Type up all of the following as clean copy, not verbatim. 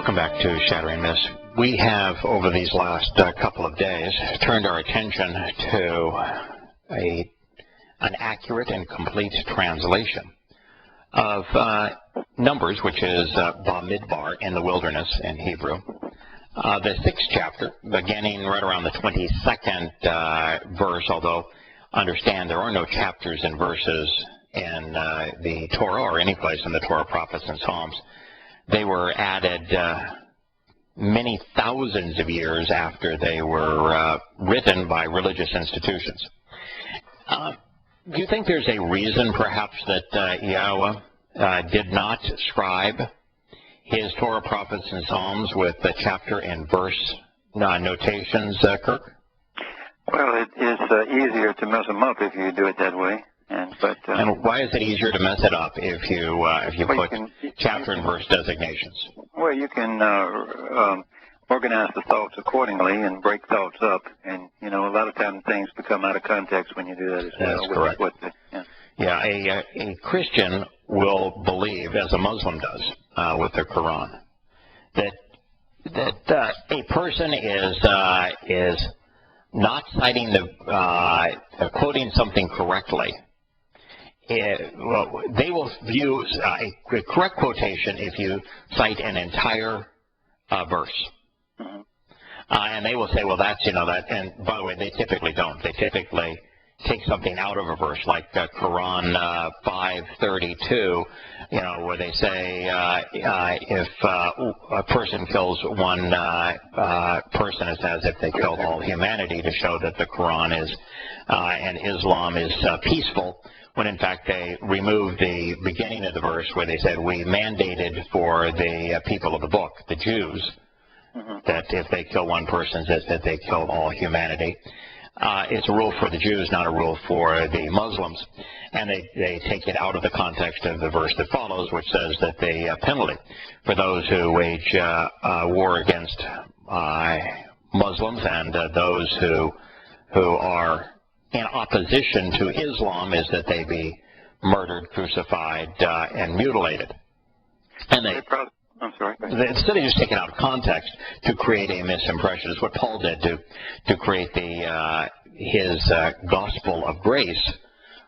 Welcome back to Shattering Myths. We have, over these last couple of days, turned our attention to an accurate and complete translation of Numbers, which is Bamidbar in the wilderness in Hebrew. The 6th chapter, beginning right around the 22nd verse, although understand there are no chapters and verses in the Torah or any place in the Torah, prophets, and Psalms. They were added many thousands of years after they were written by religious institutions. Do you think there's a reason, perhaps, that Yahowah did not scribe his Torah, prophets, and Psalms with the chapter and verse notations, Kirk? Well, it is easier to mess them up if you do it that way. And why is it easier to mess it up if you put chapter and verse designations? Well, you can organize the thoughts accordingly and break thoughts up. And, you know, a lot of times things become out of context when you do that as well. That's correct. A Christian will believe, as a Muslim does with the Quran, that a person is not citing quoting something correctly. They will view a correct quotation if you cite an entire verse. Mm-hmm. And they will say, well, that's, that. And by the way, they typically don't. They typically take something out of a verse, like Quran 5:32, where they say if a person kills one person, it's as if they killed all humanity, to show that the Quran is and Islam is peaceful, when in fact they removed the beginning of the verse where they said, we mandated for the people of the book, the Jews, that if they kill one person, that they killed all humanity. It's a rule for the Jews, not a rule for the Muslims. And they take it out of the context of the verse that follows, which says that the penalty for those who wage war against Muslims and those who are in opposition to Islam is that they be murdered, crucified, and mutilated. And instead of just taking it out of context to create a misimpression, is what Paul did to create his gospel of grace,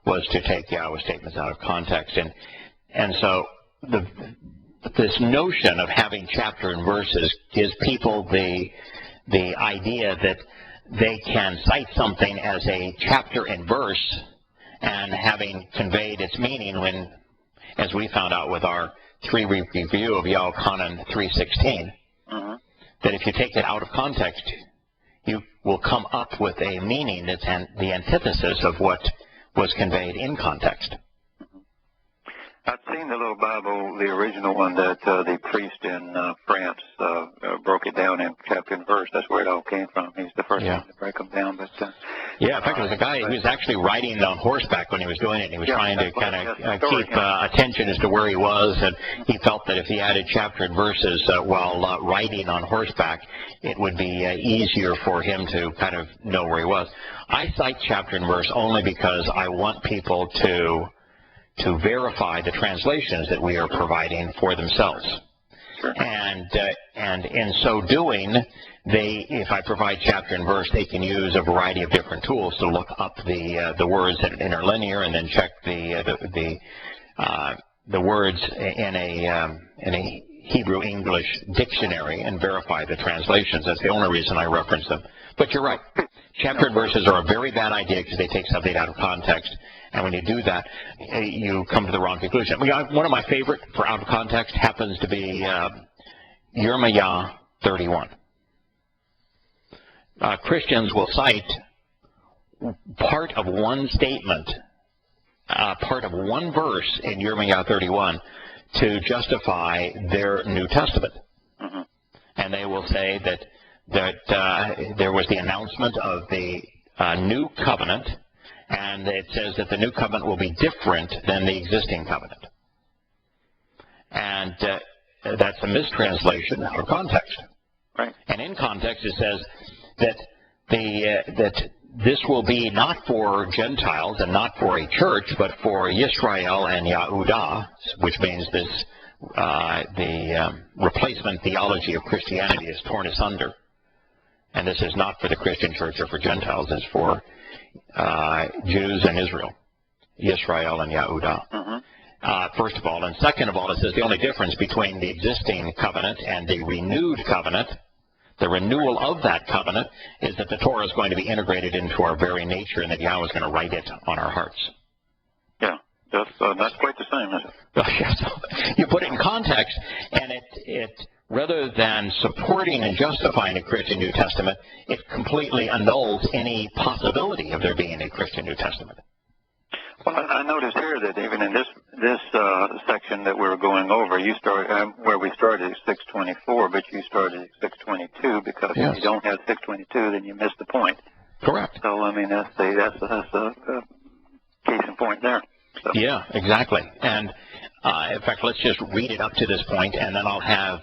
was to take Yahweh's statements out of context. And so this notion of having chapter and verses gives people the idea that they can cite something as a chapter and verse, and having conveyed its meaning when, as we found out with our 3-week review of Yahowah 3:16, that if you take it out of context, you will come up with a meaning that's the antithesis of what was conveyed in context. I've seen the little Bible, the original one that the priest in France broke it down in chapter and verse. That's where it all came from. He's the first one to break them down. But in fact, there was a guy who was actually riding on horseback when he was doing it. And he was trying to kind of keep attention as to where he was, and he felt that if he added chapter and verses while riding on horseback, it would be easier for him to kind of know where he was. I cite chapter and verse only because I want people to verify the translations that we are providing for themselves. Sure. And in so doing, if I provide chapter and verse, they can use a variety of different tools to look up the words that are interlinear, and then check the words in a Hebrew-English dictionary and verify the translations. That's the only reason I reference them. But you're right. Chapter and verses are a very bad idea because they take something out of context. And when you do that, you come to the wrong conclusion. One of my favorite for out of context happens to be Yahowah 31. Christians will cite part of one statement, part of one verse in Yahowah 31 to justify their New Testament. And they will say that there was the announcement of the new covenant, and it says that the new covenant will be different than the existing covenant. And that's a mistranslation out of context. Right. And in context, it says that this will be not for Gentiles and not for a church, but for Yisrael and Yahudah, which means this replacement theology of Christianity is torn asunder. And this is not for the Christian church or for Gentiles. It's for Jews and Israel, Yisrael and Yahowah. First of all. And second of all, it says the only difference between the existing covenant and the renewed covenant, the renewal of that covenant, is that the Torah is going to be integrated into our very nature and that Yahweh is going to write it on our hearts. Yeah, that's quite the same, isn't it? Yeah, so you put it in context, and it rather than supporting and justifying a Christian New Testament, it completely annuls any possibility of there being a Christian New Testament. Well, I noticed here that even in this section that we're going over, you start where we started at 624, but you started at 622 because if you don't have 622, then you miss the point. Correct. So I mean that's a case in point there. So. Yeah, exactly. And in fact, let's just read it up to this point, and then I'll have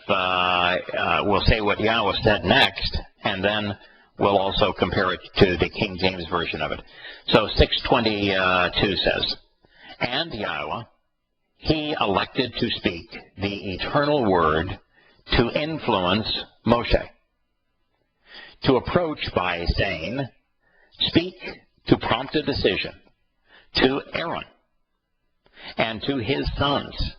we'll say what Yahweh said next, and then we'll also compare it to the King James version of it. So 622 says, "And Yahweh, he elected to speak the eternal word to influence Moshe, to approach by saying, speak to prompt a decision, to Aaron, and to his sons,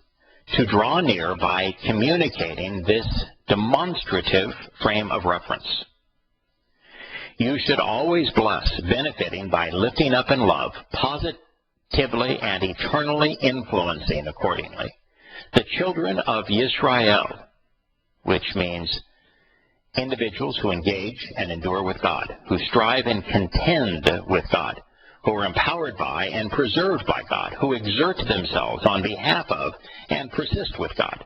to draw near by communicating this demonstrative frame of reference. You should always bless, benefiting by lifting up in love, positively and eternally influencing accordingly, the children of Yisrael," which means individuals who engage and endure with God, who strive and contend with God, who are empowered by and preserved by God, who exert themselves on behalf of and persist with God.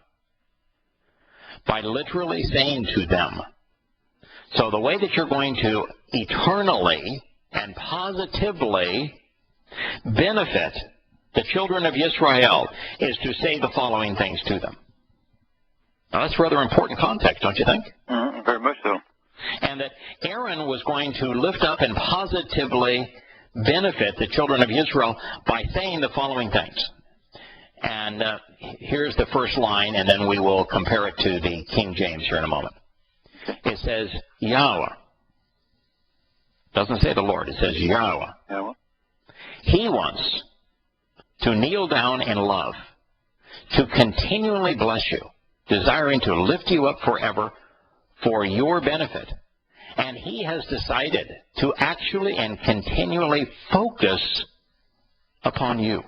By literally saying to them, so the way that you're going to eternally and positively benefit the children of Israel is to say the following things to them. Now that's rather important context, don't you think? Very much so. And that Aaron was going to lift up and positively benefit the children of Israel by saying the following things. And here's the first line, and then we will compare it to the King James here in a moment. It says Yahweh. Doesn't say the Lord. It says Yahweh. Yahweh. He wants to kneel down in love, to continually bless you, desiring to lift you up forever for your benefit. And he has decided to actually and continually focus upon you.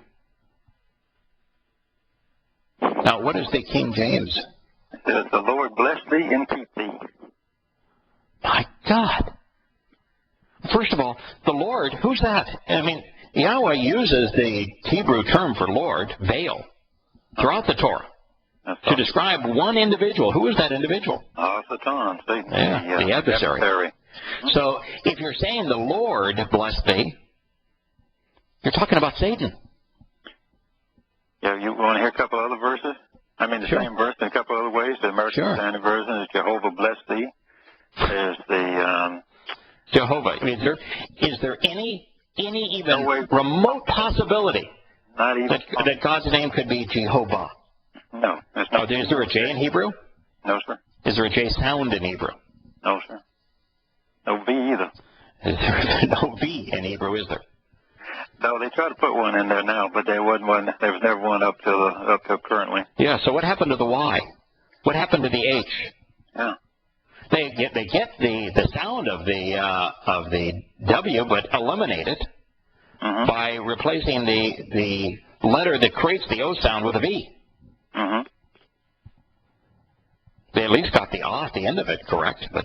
Now, what is the King James? It says, "The Lord bless thee and keep thee." My God. First of all, the Lord, who's that? I mean, Yahweh uses the Hebrew term for Lord, Baal, throughout the Torah to describe one individual. Who is that individual? Satan, Satan, the adversary. So if you're saying the Lord bless thee, you're talking about Satan. Yeah, you want to hear a couple other verses? I mean, the same verse in a couple other ways. The American Standard Version is Jehovah bless thee. There's the Jehovah. Is there any even remote possibility that God's name could be Jehovah? No. There's no. Is there a J in Hebrew? No, sir. Is there a J sound in Hebrew? No, sir. No V either. Is there no V in Hebrew, is there? No, they try to put one in there now, but there wasn't one. There was never one up till currently. Yeah. So what happened to the Y? What happened to the H? Yeah. They get the sound of the W, but eliminate it by replacing the letter that creates the O sound with a V. They at least got the ah at the end of it correct, but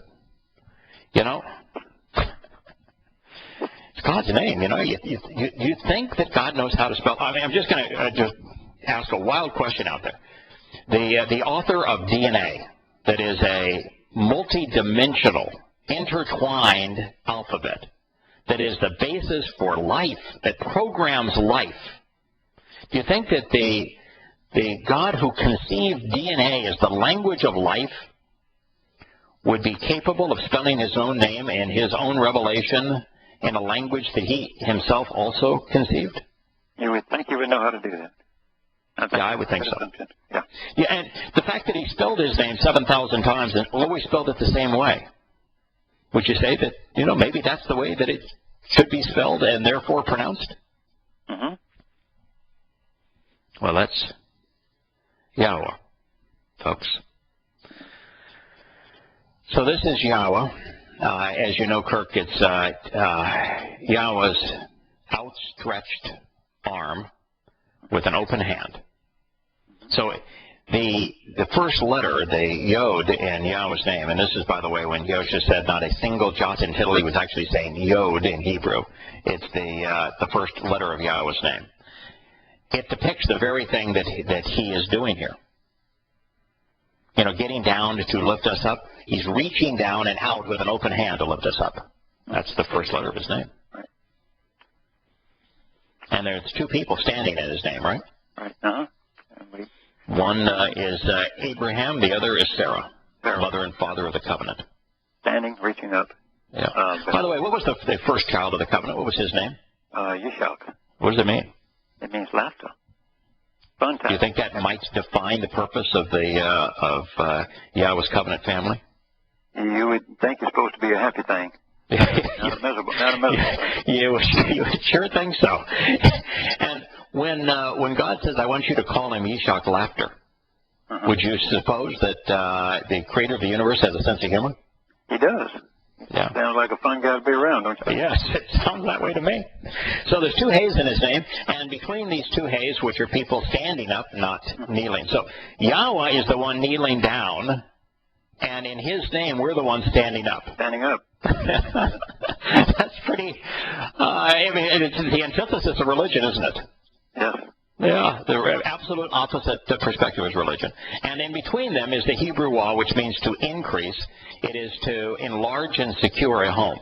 you know, it's God's name. You know, you think that God knows how to spell? I mean, I'm just going to just ask a wild question out there. The author of DNA, that is a multi-dimensional, intertwined alphabet, that is the basis for life, that programs life. Do you think that the God who conceived DNA as the language of life would be capable of spelling his own name and his own revelation in a language that he himself also conceived? You would think he would know how to do that. I would think so. Yeah. Yeah, and the fact that he spelled his name 7,000 times and always spelled it the same way, would you say that, maybe that's the way that it should be spelled and therefore pronounced? Mm-hmm. Well, that's Yahowah, folks. So this is Yahowah. As you know, Kirk, it's Yahowah's outstretched arm with an open hand. So the first letter, the Yod in Yahowah's name, and this is, by the way, when Yosha said not a single jot and tittle, he was actually saying Yod in Hebrew. It's the first letter of Yahowah's name. It depicts the very thing that he is doing here. Getting down to lift us up. He's reaching down and out with an open hand to lift us up. That's the first letter of his name. Right. And there's two people standing in his name, right? Right. Uh-huh. One is Abraham, the other is Sarah, mother and father of the covenant. Standing, reaching up. Yeah. By the way, what was the first child of the covenant? What was his name? Yishak. What does it mean? It means laughter. Fun time. Do you think that might define the purpose of Yahowah's covenant family? You would think it's supposed to be a happy thing. Not a miserable thing. You would sure think so. And when God says, I want you to call him Yishak laughter, would you suppose that the creator of the universe has a sense of humor? He does. Yeah. Sounds like a fun guy to be around, don't you think? Yes, it sounds that way to me. So there's two hays in his name, and between these two hays, which are people standing up, not kneeling. So Yahowah is the one kneeling down, and in his name, we're the ones standing up. Standing up. That's pretty, it's the antithesis of religion, isn't it? Yes. Yeah, the absolute opposite perspective is religion. And in between them is the Hebrew wah, which means to increase. It is to enlarge and secure a home.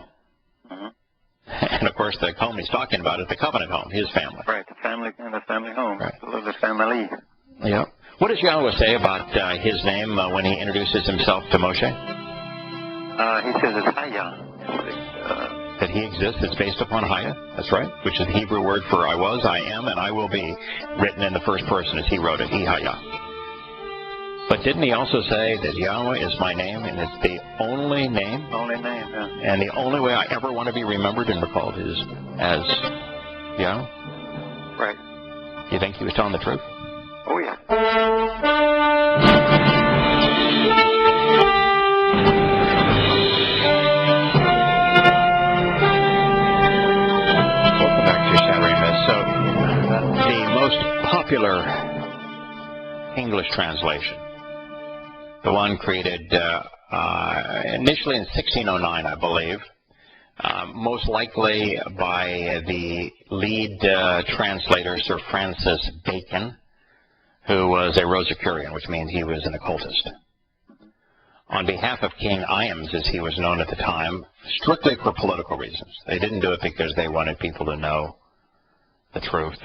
Mm-hmm. And, of course, the home he's talking about is the covenant home, his family. Right, the family home. Right. The family. Yeah. What does Yahowah say about his name when he introduces himself to Moshe? He says it's Hayah. That he exists, it's based upon Haya, that's right, which is the Hebrew word for I was, I am, and I will be, written in the first person as he wrote it, Ihaya. But didn't he also say that Yahowah is my name, and it's the only name? Only name, yeah. And the only way I ever want to be remembered and recalled is as Yahowah? Right. You think he was telling the truth? Oh, yeah. Popular English translation, the one created initially in 1609, I believe, most likely by the lead translator, Sir Francis Bacon, who was a Rosicrucian, which means he was an occultist. On behalf of King Iams, as he was known at the time, strictly for political reasons. They didn't do it because they wanted people to know the truth.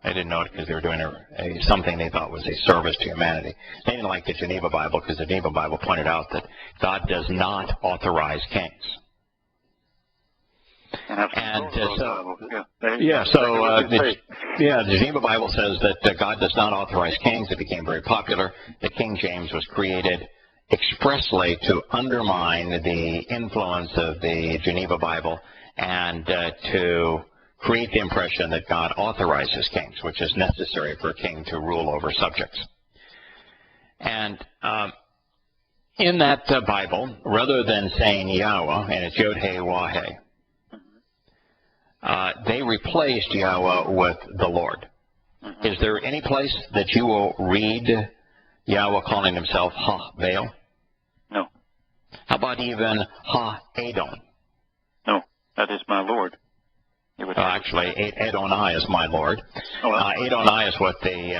They didn't know it because they were doing something they thought was a service to humanity. They didn't like the Geneva Bible because the Geneva Bible pointed out that God does not authorize kings. The Geneva Bible says that God does not authorize kings. It became very popular. The King James was created expressly to undermine the influence of the Geneva Bible and to create the impression that God authorizes kings, which is necessary for a king to rule over subjects. And in that Bible, rather than saying Yahowah, and it's Yod-Heh-Wah-Heh, they replaced Yahowah with the Lord. Is there any place that you will read Yahowah calling himself Ha-Baal? No. How about even Ha-Adon? No, that is my Lord. Actually, Adonai is my Lord. Adonai is what the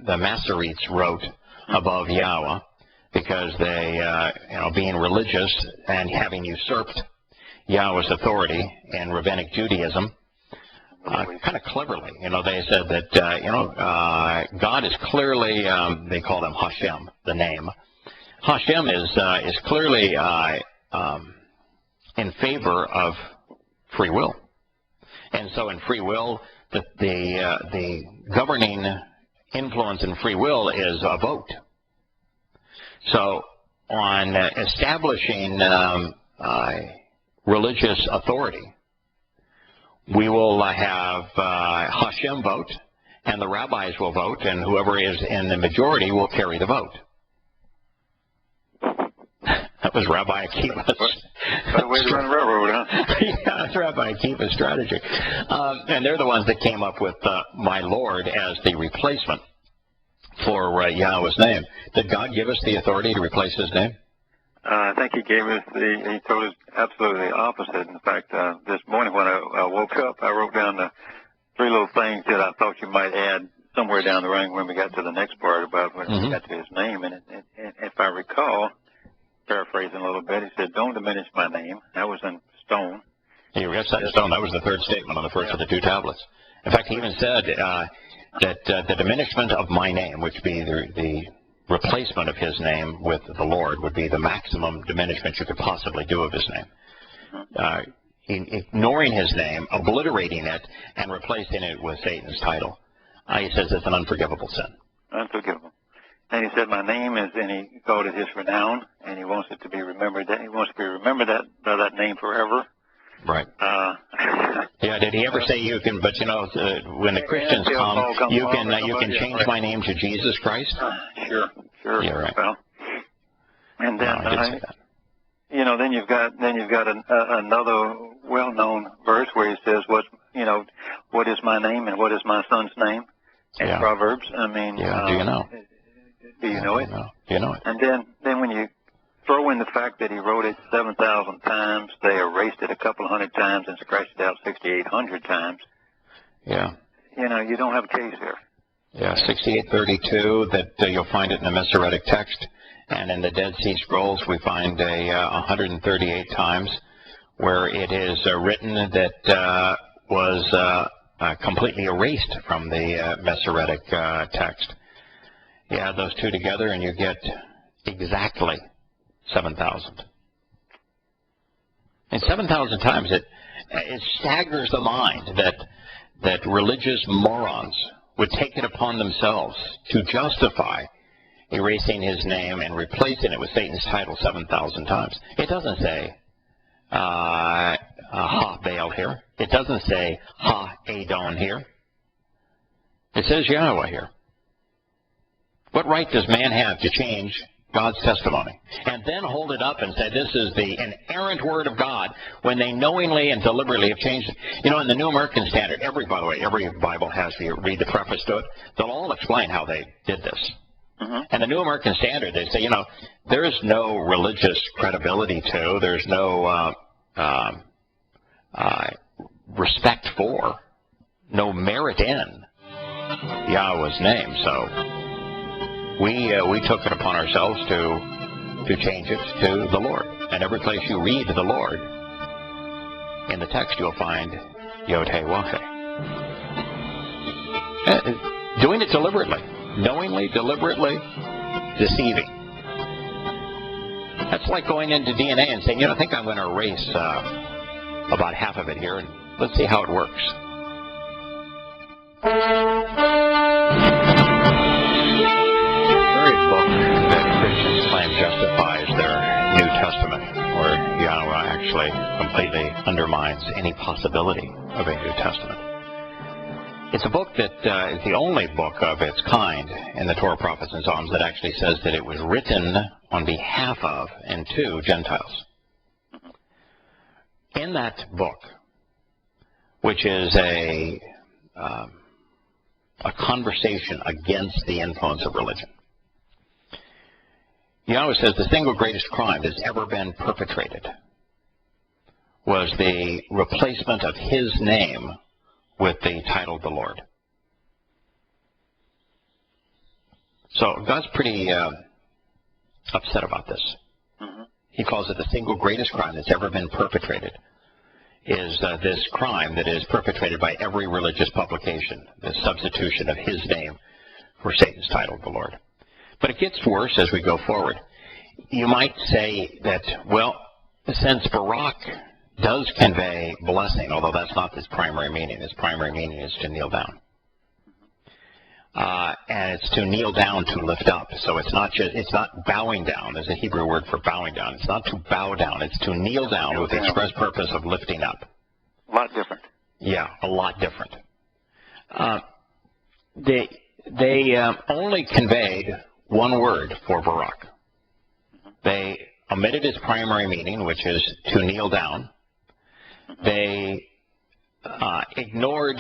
Masoretes wrote above Yahowah, because they, being religious and having usurped Yahowah's authority in rabbinic Judaism, kind of cleverly, they said that, God is clearly, they called him Hashem, the name. Hashem is clearly in favor of free will. And so in free will, the governing influence and free will is a vote. So on establishing religious authority, we will have Hashem vote, and the rabbis will vote, and whoever is in the majority will carry the vote. That was Rabbi Akiva's. What a way to run a railroad, huh? Yeah, that's Rabbi Akiva's strategy. And they're the ones that came up with my Lord as the replacement for Yahweh's name. Did God give us the authority to replace his name? I think he gave us he told us absolutely the opposite. In fact, this morning when I woke up, I wrote down the 3 little things that I thought you might add somewhere down the line when we got to the next part about when we got to his name. And if I recall, paraphrasing a little bit, he said, "Don't diminish my name." That was in stone. He was set in stone. That was the 3rd statement on the first of the 2 tablets. In fact, he even said that the diminishment of my name, which would be the replacement of his name with the Lord, would be the maximum diminishment you could possibly do of his name. Ignoring his name, obliterating it, and replacing it with Satan's title. He says it's an unforgivable sin. Unforgivable. And he said, "My name is," and he called it his renown, and he wants it to be remembered. He wants to be remembered by that name forever. Right. Yeah. Did he ever say you can? But when the Christians come, you can change my name to Jesus Christ. Sure. Yeah, right. Well, and then I did say that. Then you've got another well-known verse where he says, "What is my name and what is my son's name?" In Proverbs. I mean, do you know? Do you know it? Do you know it? And then when you throw in the fact that he wrote it 7,000 times, they erased it a couple hundred times and scratched it out 6,800 times. Yeah. You don't have a case here. Yeah, 6832, that you'll find it in the Masoretic text. And in the Dead Sea Scrolls, we find 138 times where it is written that was completely erased from the Masoretic text. You add those 2 together and you get exactly 7,000. And 7,000 times, it staggers the mind that religious morons would take it upon themselves to justify erasing his name and replacing it with Satan's title 7,000 times. It doesn't say Ha Baal here. It doesn't say Ha Adon here. It says Yahowah here. What right does man have to change God's testimony and then hold it up and say this is the inerrant word of God when they knowingly and deliberately have changed it? In the New American Standard, every Bible has, if you read the preface to it, they'll all explain how they did this. And the New American Standard, they say, there is no religious credibility to, there's no respect for, no merit in Yahweh's name. So we took it upon ourselves to change it to the Lord. And every place you read the Lord, in the text you'll find Yod-Heh-Wah-Heh. Doing it deliberately. Knowingly, deliberately, deceiving. That's like going into DNA and saying, I think I'm going to erase about half of it here, and let's see how it works. Very book that Christians claim justifies their New Testament, where Yahowah actually completely undermines any possibility of a New Testament. It's a book that is the only book of its kind in the Torah, Prophets, and Psalms that actually says that it was written on behalf of and to Gentiles. In that book, which is a conversation against the influence of religion, Yahowah says the single greatest crime that's ever been perpetrated was the replacement of his name with the title of the Lord. So God's pretty upset about this. He calls it the single greatest crime that's ever been perpetrated is this crime that is perpetrated by every religious publication, the substitution of his name for Satan's title, the Lord. But it gets worse as we go forward. You might say that, well, since Barak does convey blessing, although that's not his primary meaning. His primary meaning is to kneel down. and it's to kneel down, to lift up. So it's not bowing down. There's a Hebrew word for bowing down. It's not to bow down. It's to kneel down with the express purpose of lifting up. A lot different. Yeah, a lot different. They only conveyed one word for Barak. They omitted its primary meaning, which is to kneel down. They ignored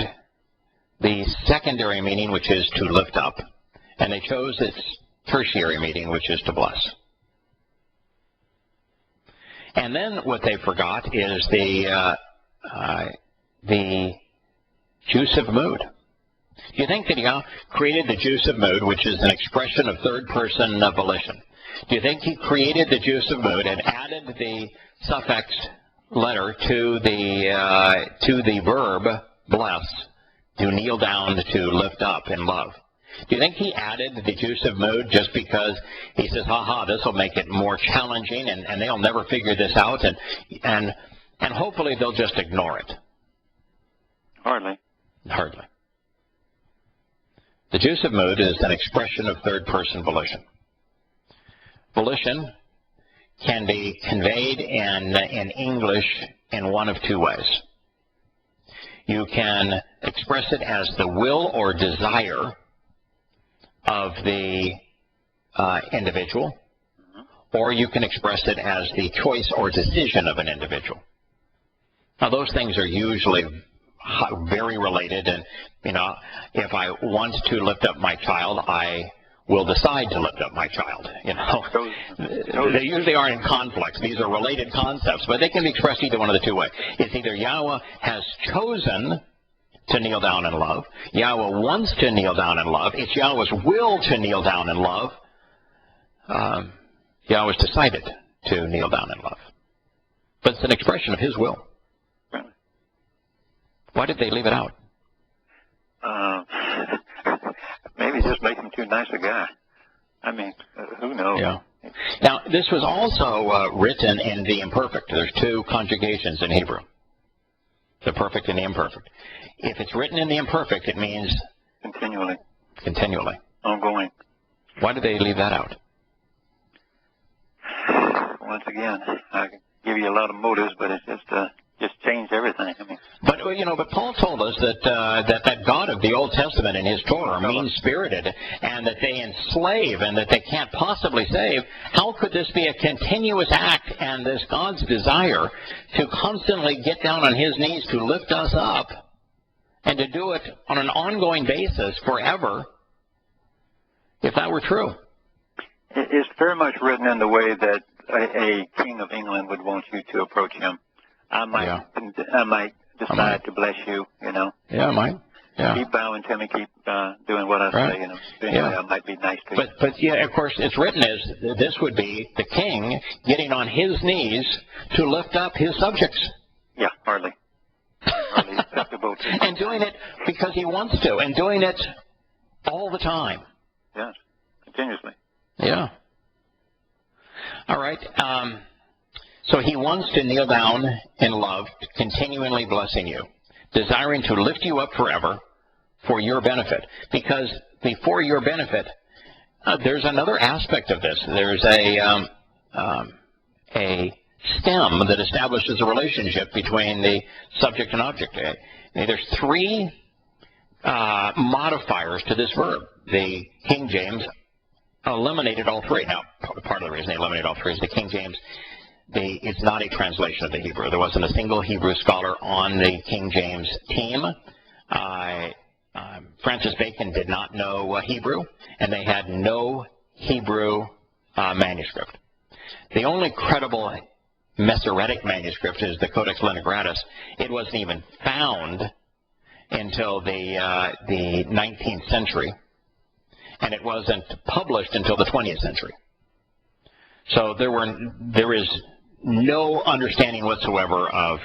the secondary meaning, which is to lift up, and they chose its tertiary meaning, which is to bless. And then what they forgot is the juice of mood. Do you think that Yah created the juice of mood, which is an expression of third-person volition? Do you think he created the juice of mood and added the suffix letter to the verb bless, to kneel down, to lift up in love? Do you think he added the juice of mood just because he says, this will make it more challenging and they'll never figure this out and hopefully they'll just ignore it? Hardly. Hardly. The juice of mood is an expression of third-person volition. Volition can be conveyed in English in one of two ways. You can express it as the will or desire of the individual, or you can express it as the choice or decision of an individual. Now, those things are usually very related, and if I want to lift up my child, I will decide to lift up my child. They usually aren't in conflict. These are related concepts, but they can be expressed either one of the two ways. It's either Yahowah has chosen to kneel down in love, Yahowah wants to kneel down in love, it's Yahowah's will to kneel down in love, Yahowah's decided to kneel down in love. But it's an expression of his will. Why did they leave it out? Maybe just make him too nice a guy. I mean, who knows? Yeah. Now, this was also written in the imperfect. There's two conjugations in Hebrew, the perfect and the imperfect. If it's written in the imperfect, it means continually. Continually. Ongoing. Why did they leave that out? Once again, I can give you a lot of motives, but it's just changed everything. I mean, but Paul told us that God of the Old Testament in his Torah are mean-spirited, and that they enslave, and that they can't possibly save. How could this be a continuous act, and this God's desire to constantly get down on his knees to lift us up, and to do it on an ongoing basis forever, if that were true? It's very much written in the way that a king of England would want you to approach him. I might decide to bless you, Yeah, I might. Yeah. Keep bowing to me, keep doing what I say, Anyway, I might be nice to you. But yeah, of course, it's written as this would be the king getting on his knees to lift up his subjects. Yeah, hardly. Hardly acceptable to and doing it because he wants to, and doing it all the time. Yes, continuously. Yeah. All right. So he wants to kneel down in love, continually blessing you, desiring to lift you up forever for your benefit. Because for your benefit, there's another aspect of this. There's a stem that establishes a relationship between the subject and object. There's three modifiers to this verb. The King James eliminated all three. Now, part of the reason they eliminated all three is the King James, it's not a translation of the Hebrew. There wasn't a single Hebrew scholar on the King James team. Francis Bacon did not know Hebrew, and they had no Hebrew manuscript. The only credible Masoretic manuscript is the Codex Leningratus. It wasn't even found until the 19th century, and it wasn't published until the 20th century. So there is no understanding whatsoever of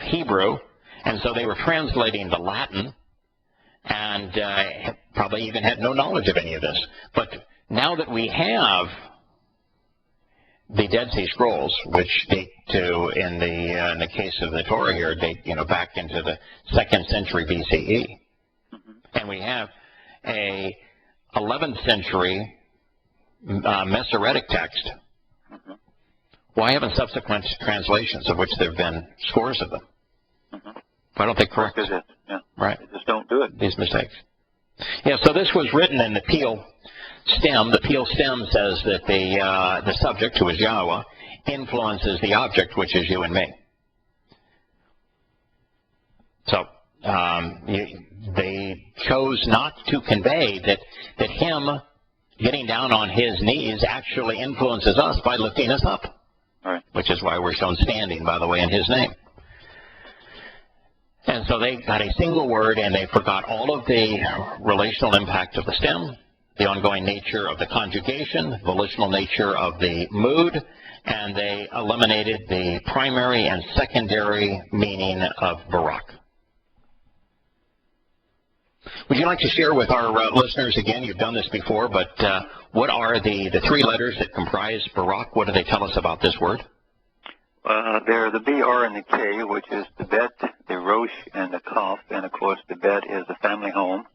Hebrew, and so they were translating the Latin, and probably even had no knowledge of any of this. But now that we have the Dead Sea Scrolls, which date to, in the case of the Torah here, date back into the 2nd century BCE, and we have a 11th century Masoretic text, why haven't subsequent translations, of which there have been scores of them, why don't they correct it? Yeah. Right. They just don't do it. These mistakes. Yeah, so this was written in the Peel stem. The Peel stem says that the subject, who is Yahowah, influences the object, which is you and me. So they chose not to convey that him getting down on his knees actually influences us by lifting us up, right, which is why we're shown standing, by the way, in his name. And so they got a single word, and they forgot all of the relational impact of the stem, the ongoing nature of the conjugation, volitional nature of the mood, and they eliminated the primary and secondary meaning of Barak. Would you like to share with our listeners, again, you've done this before, but what are the three letters that comprise Barak? What do they tell us about this word? They're the B, R, and the K, which is the Bet, the Rosh, and the Kaf. And, of course, the Bet is a family home,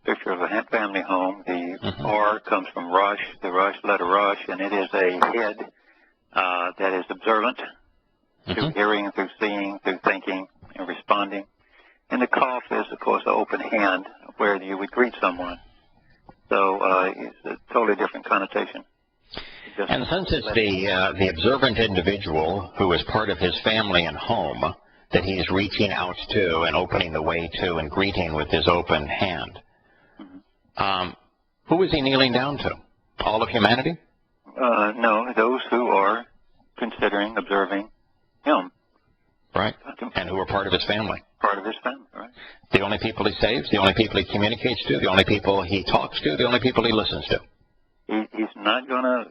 picture of a family home. The R comes from Rosh, the Rosh letter Rosh, and it is a head that is observant through hearing, through seeing, through thinking, and responding. And the Kaf is, of course, an open hand where you would greet someone. So it's a totally different connotation. And since it's the observant individual who is part of his family and home that he's reaching out to and opening the way to and greeting with his open hand, who is he kneeling down to? All of humanity? No, those who are considering, observing him. Right, and who are part of his family. Part of his family, right. The only people he saves, the only people he communicates to, the only people he talks to, the only people he listens to. He's not going to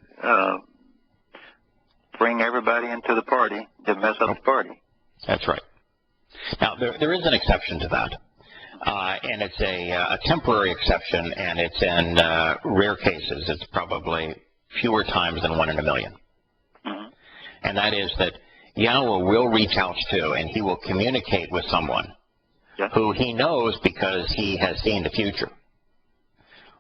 bring everybody into the party to mess up the party. That's right. Now, there is an exception to that, and it's a temporary exception, and it's in rare cases. It's probably fewer times than 1 in a million. And that is that Yahowah will reach out to, and he will communicate with someone who he knows because he has seen the future.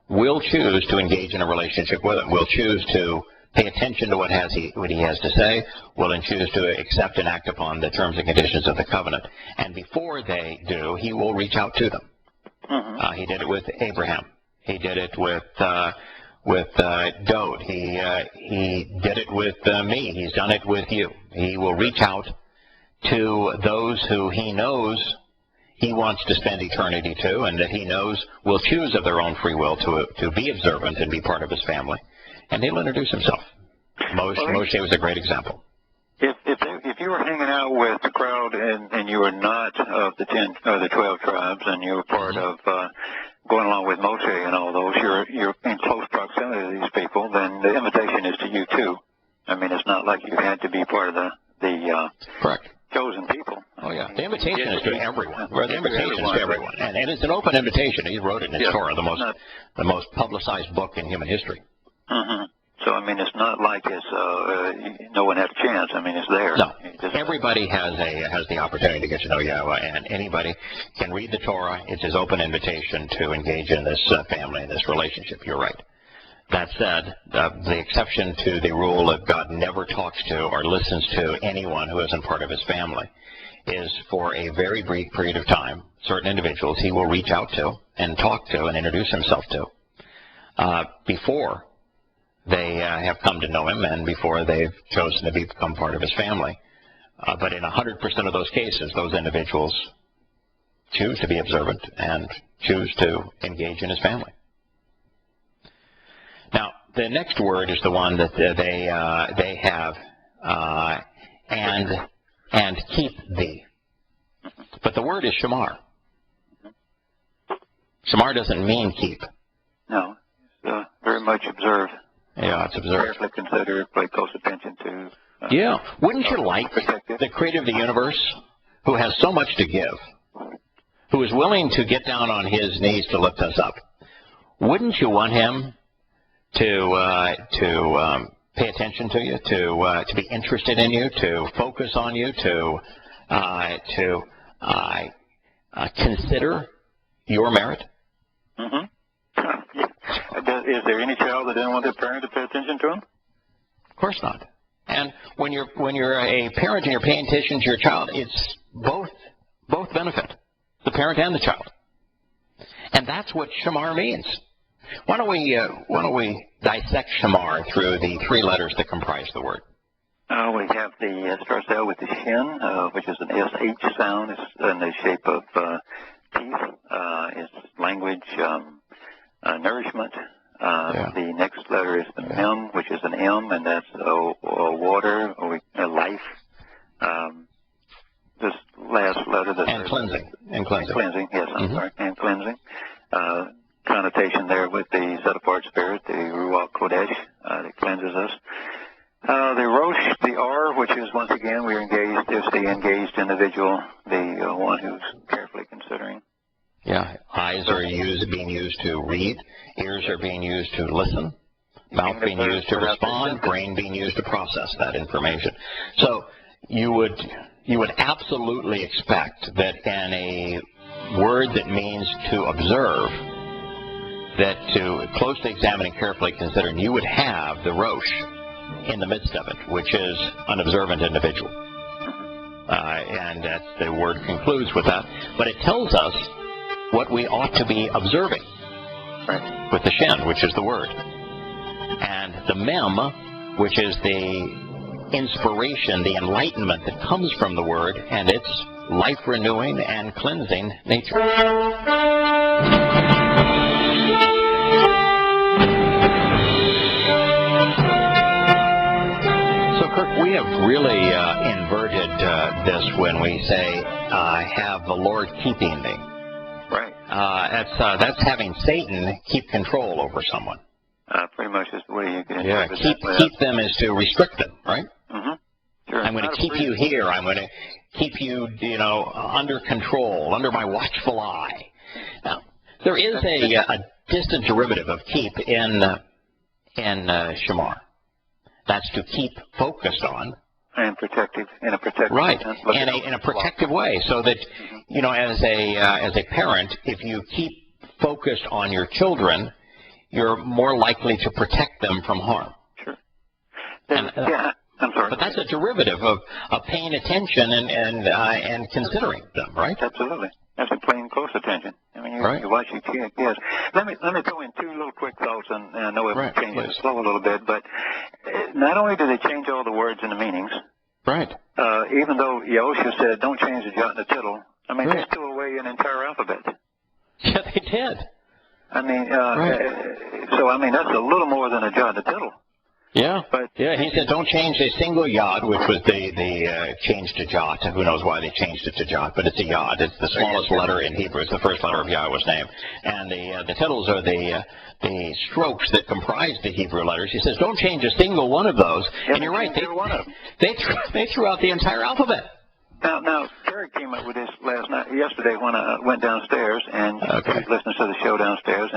Will choose to engage in a relationship with him. Will choose to pay attention to what he has to say. Will choose to accept and act upon the terms and conditions of the covenant. And before they do, he will reach out to them. He did it with Abraham. He did it with Dode. He did it with me. He's done it with you. He will reach out to those who he knows he wants to spend eternity to, and that he knows will choose of their own free will to be observant and be part of his family. And he'll introduce himself. Moshe was a great example. If you were hanging out with the crowd and you were not of the 10 or the 12 tribes, and you were part of going along with Moshe and all those, you're in close proximity to these people, then the invitation is to you too. I mean, it's not like you had to be part of the correct chosen people. Oh yeah, the invitation is to everyone. The invitation is to everyone, and it's an open invitation. He wrote it in his Torah, the most publicized book in human history. So I mean, it's not like it's no one had a chance. I mean, it's there. No, everybody has the opportunity to get to know Yahowah, and anybody can read the Torah. It's his open invitation to engage in this family, in this relationship. You're right. That said, the exception to the rule that God never talks to or listens to anyone who isn't part of his family is for a very brief period of time, certain individuals he will reach out to and talk to and introduce himself to before they have come to know him and before they've chosen to become part of his family. But in 100% of those cases, those individuals choose to be observant and choose to engage in his family. Now, the next word is the one that they have, and keep thee. But the word is shamar. Shamar doesn't mean keep. No, it's very much observe. Yeah, it's observe. Carefully consider, pay close attention to. Yeah. Wouldn't you like the creator of the universe, who has so much to give, who is willing to get down on his knees to lift us up? Wouldn't you want him to pay attention to you, to be interested in you, to focus on you, to consider your merit? Is there any child that doesn't want their parent to pay attention to them? Of course not. And when you're a parent and you're paying attention to your child, it's both benefit, the parent and the child. And that's what shamar means. Why don't we dissect shamar through the three letters that comprise the word? We have it starts out with the shin, which is an SH sound. It's in the shape of teeth. It's language, nourishment. The next letter is the mem, which is an M, and that's water, or life. This last letter, and cleansing. And cleansing, yes, I'm sorry. And cleansing. Connotation there with the set-apart spirit, the Ruach Kodesh, that cleanses us. The Rosh, the R, which is, once again, we're engaged, is the engaged individual, the one who's carefully considering. Yeah, eyes are being used to read, ears are being used to listen, mouth being used to respond, brain being used to process that information. So you would absolutely expect that in a word that means to observe, that to closely examine and carefully consider, you would have the Rosh in the midst of it, which is an observant individual. And that's, the word concludes with that. But it tells us what we ought to be observing, right, with the shin, which is the word. And the mem, which is the inspiration, the enlightenment that comes from the word, and its life-renewing and cleansing nature. We have really inverted this when we say, have the Lord keeping me. Right. That's having Satan keep control over someone. Pretty much is the way you can keep them is to restrict them, right? Sure. I'm going to keep you here. I'm going to keep you, under control, under my watchful eye. Now, there is a distant derivative of keep in shamar. That's to keep focused on. And protective, in a protective right, sense. in a protective way, so that, as a parent, if you keep focused on your children, you're more likely to protect them from harm. Sure. I'm sorry. But that's a derivative of paying attention and considering them, right? Absolutely. That's a plain close attention. I mean, you watch your kid. Yes. Let me throw in two little quick thoughts, and I know it changes the flow a little bit, but not only do they change all the words and the meanings, right? Even though Yahowah said, "Don't change the jot and the tittle," I mean, they threw away an entire alphabet. Yeah, they did. I mean, so I mean, that's a little more than a jot and a tittle. Yeah, he said don't change a single yod, which was the change to jot. Who knows why they changed it to jot, but it's a yod. It's the smallest letter in Hebrew. It's the first letter of Yahweh's name. And the tittles are the strokes that comprise the Hebrew letters. He says don't change a single one of those. Yeah, and you're right, they threw out the entire alphabet. Now, Terry came up with this yesterday when I went downstairs, and she was listening to the show downstairs,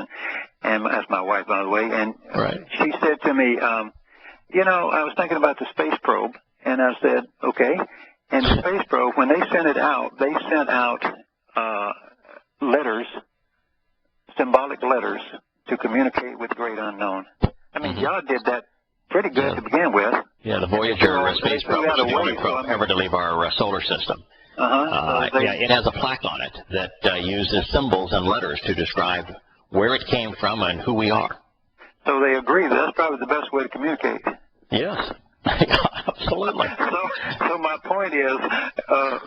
and that's my wife, by the way, and she said to me, I was thinking about the space probe, and I said, okay, and the space probe, when they sent it out, they sent out letters, symbolic letters, to communicate with the great unknown. I mean, Yah did that pretty good to begin with. Yeah, the Voyager space probe was the only probe ever to leave our solar system. It has a plaque on it that uses symbols and letters to describe where it came from and who we are. So they agree that's probably the best way to communicate. Yes, absolutely. So my point is,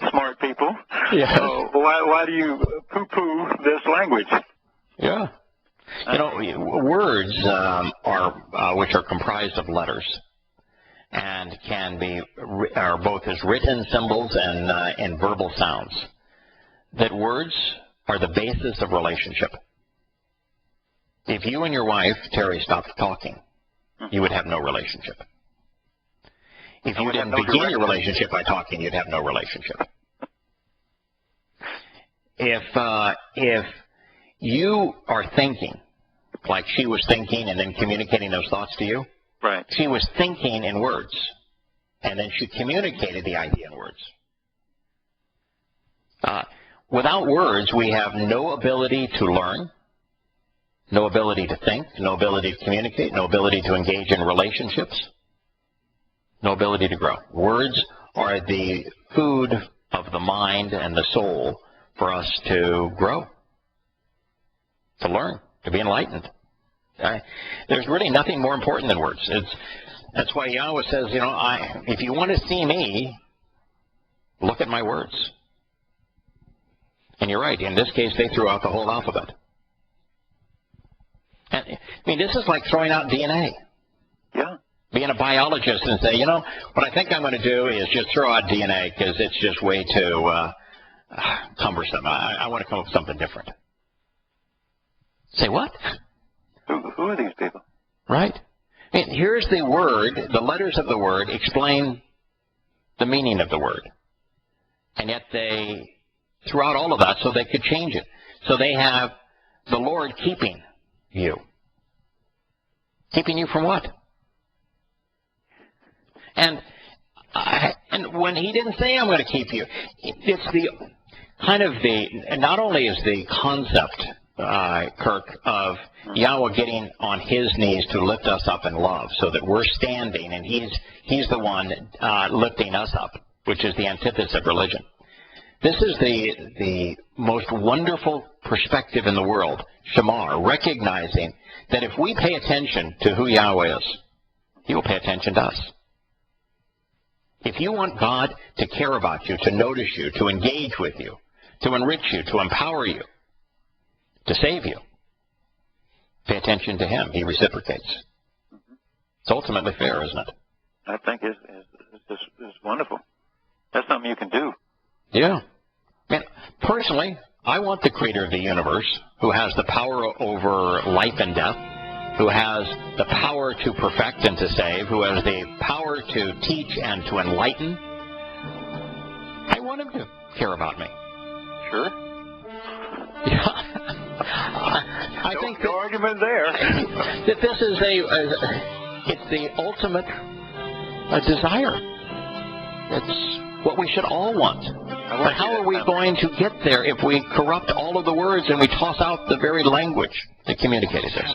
smart people, why do you poo-poo this language? Yeah. Words which are comprised of letters and are both as written symbols and verbal sounds. That words are the basis of relationship. If you and your wife, Terry, stopped talking, you would have no relationship. If you didn't begin your relationship by talking, you'd have no relationship. If you are thinking like she was thinking and then communicating those thoughts to you, she was thinking in words, and then she communicated the idea in words. Without words, we have no ability to learn, no ability to think, no ability to communicate, no ability to engage in relationships, no ability to grow. Words are the food of the mind and the soul for us to grow, to learn, to be enlightened. There's really nothing more important than words. That's why Yahowah says, if you want to see me, look at my words. And you're right. In this case, they threw out the whole alphabet. And, this is like throwing out DNA. Yeah. Being a biologist and say, what I think I'm going to do is just throw out DNA because it's just way too cumbersome. I want to come up with something different. Say what? Who are these people? Right. Here's the word. The letters of the word explain the meaning of the word. And yet they threw out all of that so they could change it. So they have the Lord keeping you. Keeping you from what? And when he didn't say, I'm going to keep you, it's the kind of not only is the concept, Kirk, of Yahowah getting on his knees to lift us up in love so that we're standing and he's the one lifting us up, which is the antithesis of religion. This is the most wonderful perspective in the world, Shamar, recognizing that if we pay attention to who Yahowah is, he will pay attention to us. If you want God to care about you, to notice you, to engage with you, to enrich you, to empower you, to save you, pay attention to him. He reciprocates. It's ultimately fair, isn't it? I think it's wonderful. That's something you can do. Yeah. Personally, I want the creator of the universe, who has the power over life and death, who has the power to perfect and to save, who has the power to teach and to enlighten. I want him to care about me. Sure. Yeah. I think no argument there. that this is it's the ultimate desire. It's what we should all want. But how are we going to get there if we corrupt all of the words and we toss out the very language that communicates this?